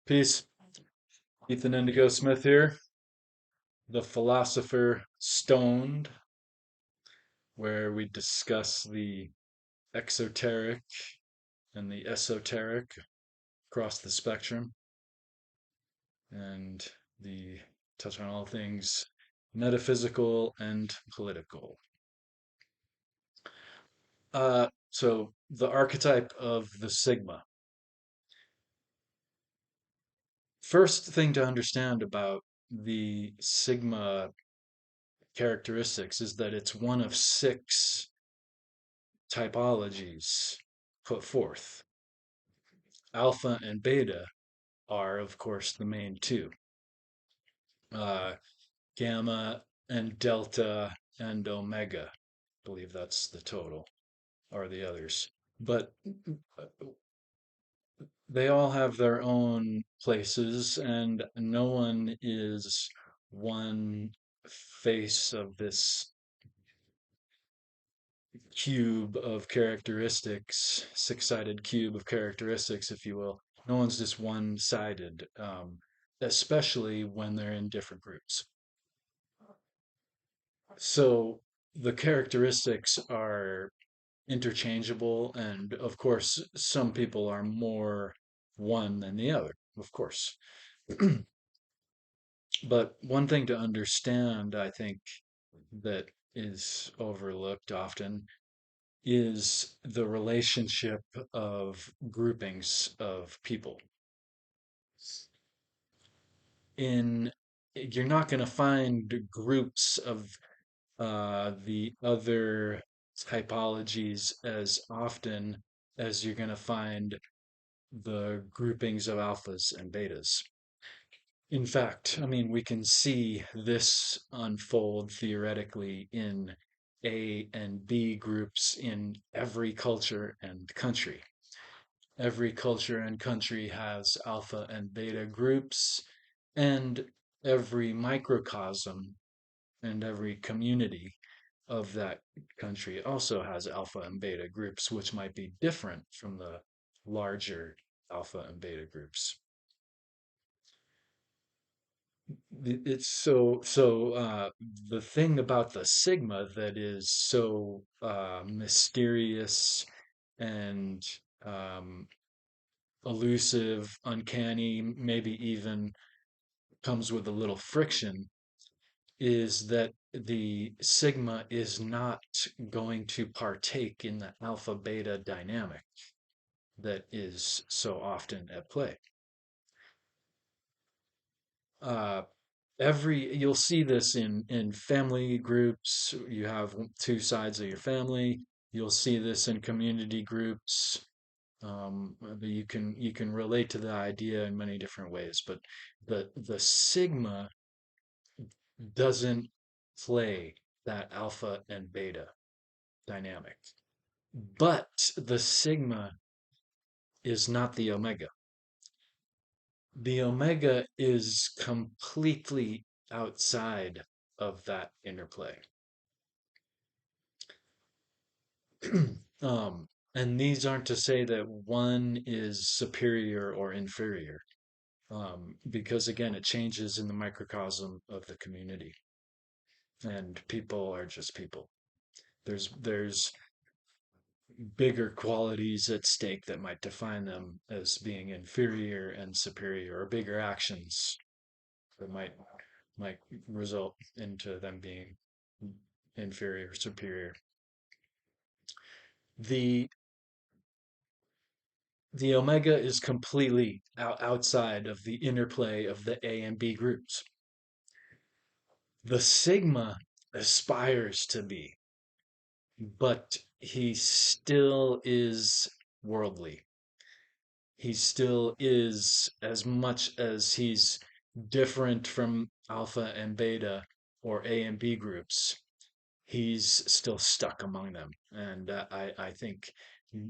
Peace. Ethan Indigo Smith here, the philosopher stoned, where we discuss the exoteric and the esoteric across the spectrum and the touch on all things metaphysical and political. So the archetype of the Sigma. First thing to understand about the Sigma characteristics is that it's one of six typologies put forth. Alpha and beta are, of course, the main two. Uh, Gamma and delta and omega, I believe that's the total, are the others. But they all have their own places, and no one is one face of this cube of characteristics, six-sided cube of characteristics, if you will. No one's just one-sided, especially when they're in different groups. So the characteristics are interchangeable, and of course, some people are more one than the other, of course. But one thing to understand, I think, that is overlooked often is the relationship of groupings of people. In You're not going to find groups of the other typologies as often as you're going to find the groupings of alphas and betas. In fact, I mean, we can see this unfold theoretically in A and B groups in every culture and country. Every culture and country has alpha and beta groups, and every microcosm and every community of that country also has alpha and beta groups, which might be different from the larger alpha and beta groups. It's the thing about the sigma that is so mysterious and um, elusive, uncanny, maybe even comes with a little friction, is that the sigma is not going to partake in the alpha beta dynamic that is so often at play. Uh, you'll see this in family groups. You have two sides of your family. You'll see this in community groups. You can relate to the idea in many different ways, but the sigma doesn't play that alpha and beta dynamic. But the sigma is not the omega. The omega is completely outside of that interplay. um, and these aren't to say that one is superior or inferior, because again, it changes in the microcosm of the community, and people are just people. There's bigger qualities at stake that might define them as being inferior and superior, or bigger actions that might result into them being inferior, superior. The the omega is completely outside of the interplay of the A and B groups. The sigma aspires to be, but he still is worldly. He still is, as much as he's different from alpha and beta or A and B groups, he's still stuck among them. And I think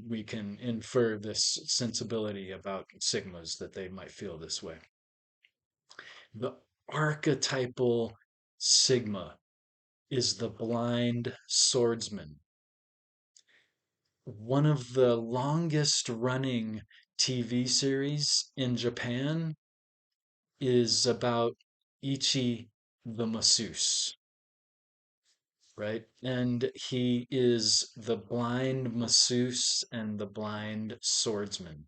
we can infer this sensibility about sigmas that they might feel this way. The archetypal sigma is the blind swordsman, one of the longest running TV series in Japan is about Ichi the masseuse, right? And he is the blind masseuse and the blind swordsman.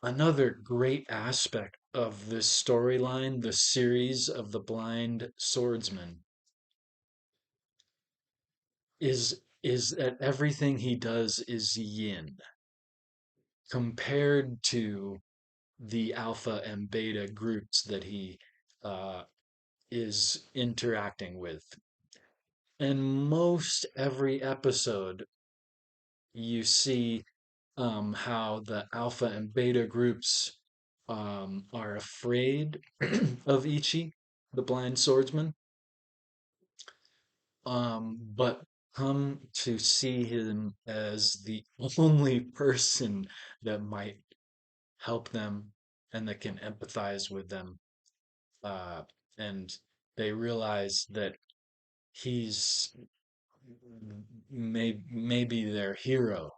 Another great aspect of this storyline, the series of the blind swordsman, is that everything he does is yin compared to the alpha and beta groups that he uh, is interacting with. In most every episode, you see how the alpha and beta groups are afraid of Ichi, the blind swordsman, but come to see him as the only person that might help them and that can empathize with them. Uh, and they realize that he's maybe their hero,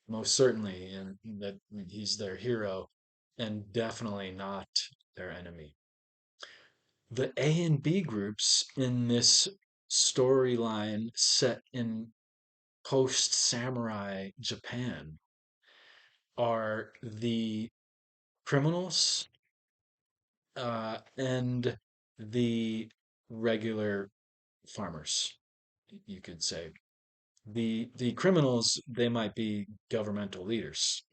most certainly, and that he's their hero and definitely not their enemy. The A and B groups in this storyline set in post samurai Japan are the criminals and the regular farmers, you could say. The criminals, they might be governmental leaders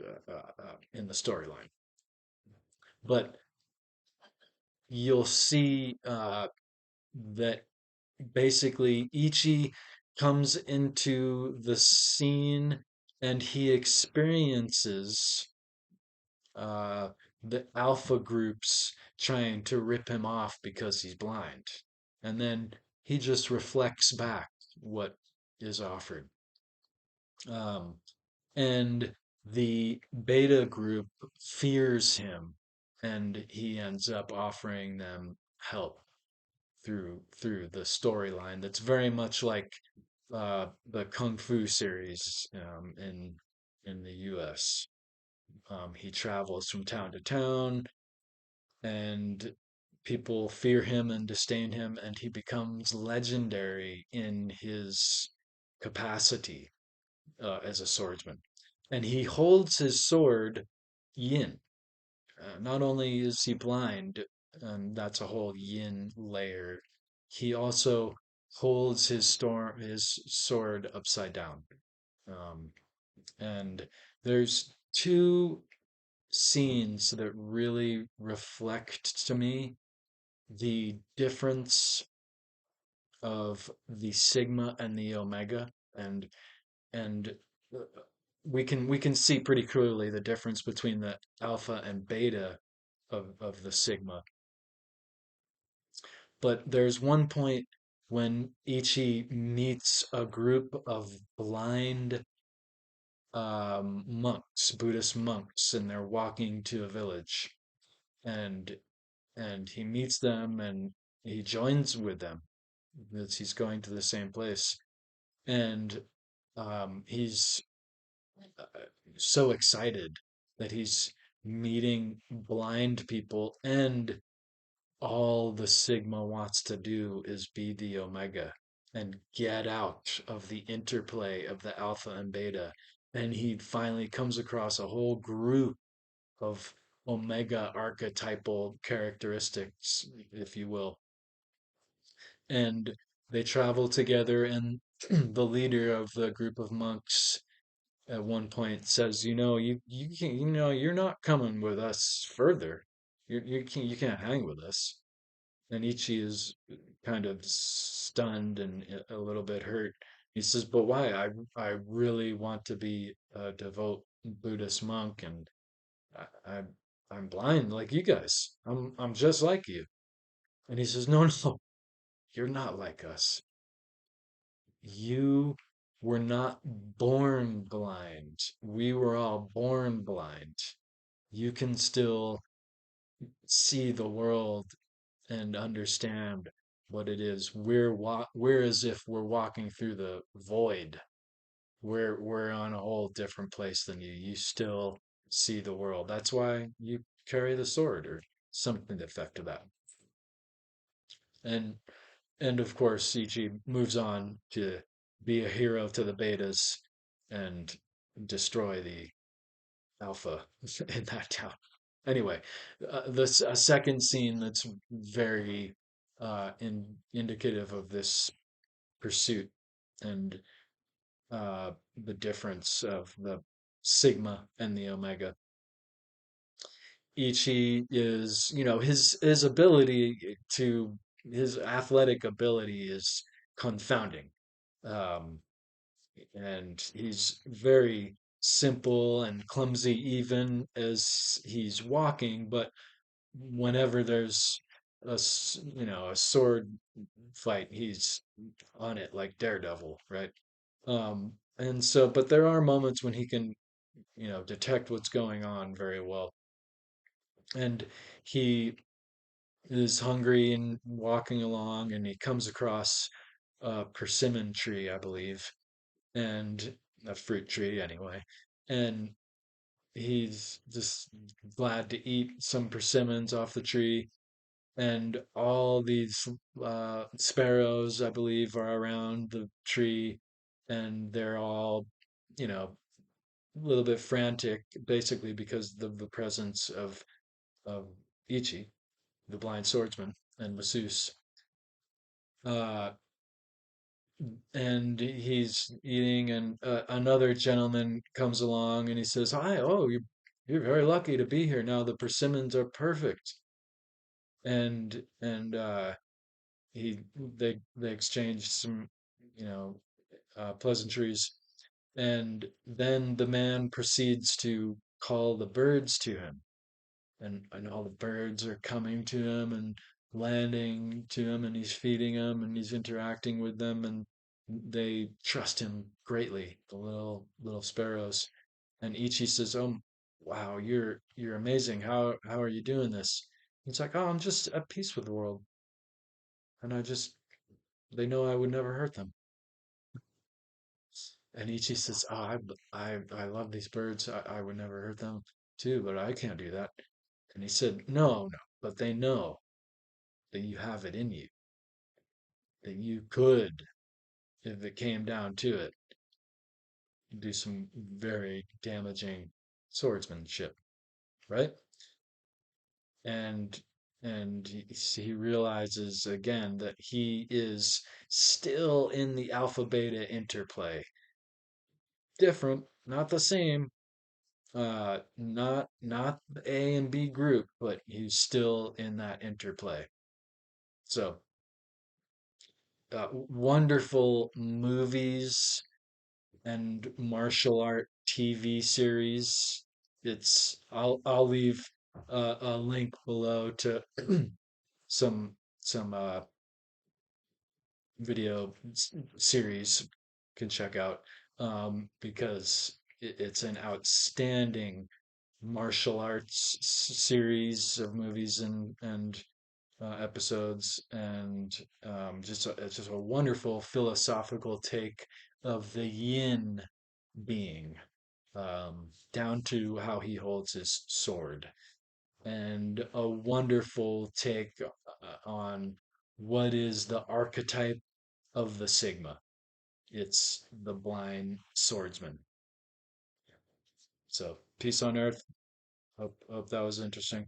in the storyline, but you'll see that basically Ichi comes into the scene and he experiences uh, the alpha groups trying to rip him off because he's blind. And then he just reflects back what is offered. Um, and the beta group fears him and he ends up offering them help through the storyline that's very much like the Kung Fu series in the US. He travels from town to town, and people fear him and disdain him, and he becomes legendary in his capacity as a swordsman. And he holds his sword yin. Not only is he blind, and that's a whole yin layer, he also holds his sword upside down. Um, and there's two scenes that really reflect to me the difference of the sigma and the omega, and uh, we can see pretty clearly the difference between the alpha and beta of the sigma. But there's one point when Ichi meets a group of blind monks, Buddhist monks, and they're walking to a village, and he meets them and he joins with them. He's going to the same place, and he's uh, so excited that he's meeting blind people, and all the Sigma wants to do is be the Omega and get out of the interplay of the Alpha and Beta. And he finally comes across a whole group of Omega archetypal characteristics, if you will. And they travel together, and the leader of the group of monks at one point says, you can, you're not coming with us further. You can't hang with us. And Ichi is kind of stunned and a little bit hurt. He says, "But why? I really want to be a devout Buddhist monk, and I, I I'm blind like you guys. I'm just like you." And he says, "No, no, you're not like us. You were not born blind. We were all born blind. You can still see the world and understand what it is. We're as if we're walking through the void. We're on a whole different place than you. You still see the world. That's why carry the sword or something to the effect of that. And and of course, Ichi moves on to be a hero to the betas and destroy the alpha in that town. Anyway, this a second scene that's very indicative of this pursuit and the difference of the sigma and the omega. Ichi is, his ability to his athletic ability is confounding. Um, and he's very simple and clumsy even as he's walking, but whenever there's a sword fight, he's on it like Daredevil, right? And so, but there are moments when he can, detect what's going on very well. And he is hungry and walking along, and he comes across a persimmon tree, I believe, and a fruit tree anyway. And he's just glad to eat some persimmons off the tree. And all these sparrows, I believe, are around the tree, and they're all, you know, a little bit frantic, basically because of the presence of Ichi, the blind swordsman, and masseuse. Uh, and he's eating, and another gentleman comes along, and he says, "Hi, oh, you're very lucky to be here. Now the persimmons are perfect." And they exchange some, you know, pleasantries, and then the man proceeds to call the birds to him, and all the birds are coming to him and landing to him, and he's feeding them and he's interacting with them, and they trust him greatly, the little sparrows. And Ichi says, "Oh, wow, you're amazing. How are you doing this?" He's like, "Oh, I'm just at peace with the world, and they know I would never hurt them." And Ichi says, "Oh, I love these birds. I would never hurt them too, but I can't do that." And he said, "No, no, but they know that you have it in you, that you could, if it came down to it, do some very damaging swordsmanship, right?" And he realizes again that he is still in the alpha beta interplay. Different, not the same, not the A and B group, but he's still in that interplay. So, wonderful movies and martial art TV series. I'll leave a link below to some video series you can check out, because it's an outstanding martial arts series of movies and episodes, and it's just a wonderful philosophical take of the yin being, down to how he holds his sword, and a wonderful take on what is the archetype of the Sigma. It's the blind swordsman. So, peace on earth. Hope that was interesting.